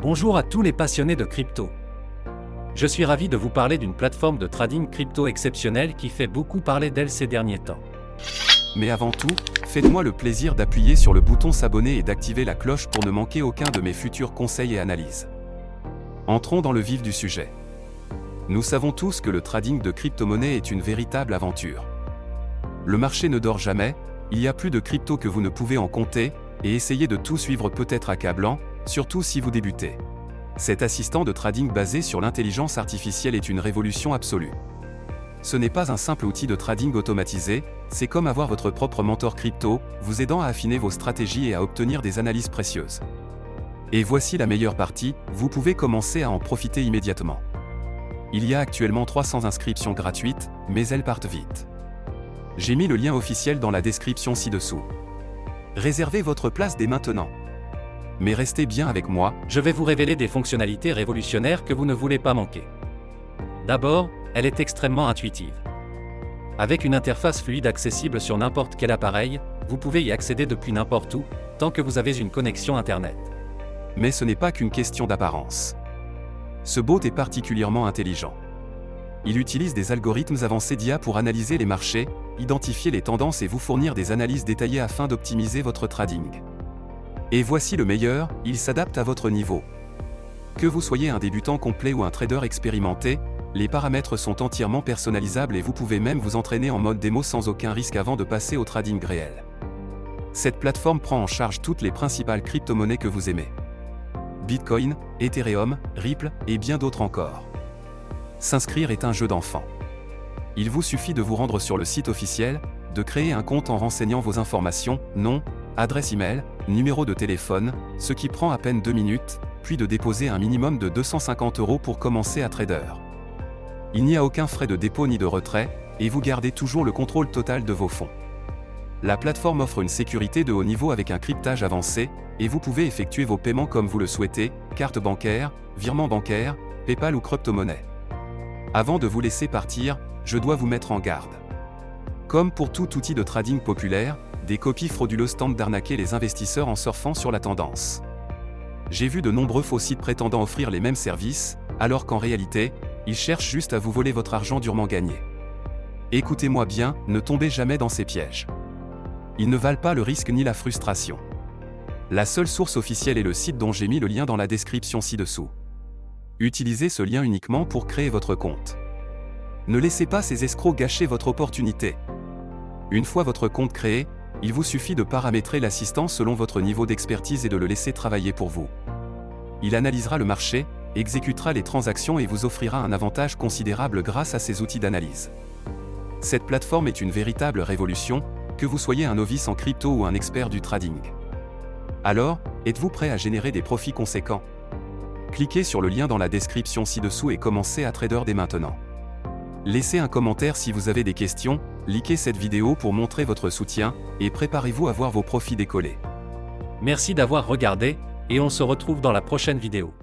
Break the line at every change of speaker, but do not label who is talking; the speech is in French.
Bonjour à tous les passionnés de crypto. Je suis ravi de vous parler d'une plateforme de trading crypto exceptionnelle qui fait beaucoup parler d'elle ces derniers temps.
Mais avant tout, faites-moi le plaisir d'appuyer sur le bouton s'abonner et d'activer la cloche pour ne manquer aucun de mes futurs conseils et analyses. Entrons dans le vif du sujet. Nous savons tous que le trading de crypto-monnaies est une véritable aventure. Le marché ne dort jamais, il y a plus de crypto que vous ne pouvez en compter, et essayer de tout suivre peut être accablant, surtout si vous débutez. Cet assistant de trading basé sur l'intelligence artificielle est une révolution absolue. Ce n'est pas un simple outil de trading automatisé, c'est comme avoir votre propre mentor crypto, vous aidant à affiner vos stratégies et à obtenir des analyses précieuses. Et voici la meilleure partie, vous pouvez commencer à en profiter immédiatement. Il y a actuellement 300 inscriptions gratuites, mais elles partent vite. J'ai mis le lien officiel dans la description ci-dessous. Réservez votre place dès maintenant. Mais restez bien avec moi,
Je vais vous révéler des fonctionnalités révolutionnaires que vous ne voulez pas manquer. D'abord, elle est extrêmement intuitive. Avec une interface fluide accessible sur n'importe quel appareil, vous pouvez y accéder depuis n'importe où, tant que vous avez une connexion Internet.
mais ce n'est pas qu'une question d'apparence. Ce bot est particulièrement intelligent. Il utilise des algorithmes avancés d'IA pour analyser les marchés, identifier les tendances et vous fournir des analyses détaillées afin d'optimiser votre trading. Et voici le meilleur, il s'adapte à votre niveau. Que vous soyez un débutant complet ou un trader expérimenté, les paramètres sont entièrement personnalisables et vous pouvez même vous entraîner en mode démo sans aucun risque avant de passer au trading réel. Cette plateforme prend en charge toutes les principales crypto-monnaies que vous aimez. Bitcoin, Ethereum, Ripple et bien d'autres encore. S'inscrire est un jeu d'enfant. Il vous suffit de vous rendre sur le site officiel, de créer un compte en renseignant vos informations, nom, adresse email, numéro de téléphone, ce qui prend à peine 2 minutes, puis de déposer un minimum de 250 € pour commencer à trader. Il n'y a aucun frais de dépôt ni de retrait, et vous gardez toujours le contrôle total de vos fonds. La plateforme offre une sécurité de haut niveau avec un cryptage avancé, et vous pouvez effectuer vos paiements comme vous le souhaitez, carte bancaire, virement bancaire, PayPal ou crypto-monnaie. Avant de vous laisser partir, je dois vous mettre en garde. Comme pour tout outil de trading populaire, des copies frauduleuses tentent d'arnaquer les investisseurs en surfant sur la tendance. J'ai vu de nombreux faux sites prétendant offrir les mêmes services, alors qu'en réalité, ils cherchent juste à vous voler votre argent durement gagné. Écoutez-moi bien, ne tombez jamais dans ces pièges. Ils ne valent pas le risque ni la frustration. La seule source officielle est le site dont j'ai mis le lien dans la description ci-dessous. Utilisez ce lien uniquement pour créer votre compte. Ne laissez pas ces escrocs gâcher votre opportunité. Une fois votre compte créé, il vous suffit de paramétrer l'assistant selon votre niveau d'expertise et de le laisser travailler pour vous. Il analysera le marché, exécutera les transactions et vous offrira un avantage considérable grâce à ses outils d'analyse. Cette plateforme est une véritable révolution, que vous soyez un novice en crypto ou un expert du trading. Alors, êtes-vous prêt à générer des profits conséquents? Cliquez sur le lien dans la description ci-dessous et commencez à trader dès maintenant. Laissez un commentaire si vous avez des questions, likez cette vidéo pour montrer votre soutien, et préparez-vous à voir vos profits décoller.
Merci d'avoir regardé, et on se retrouve dans la prochaine vidéo.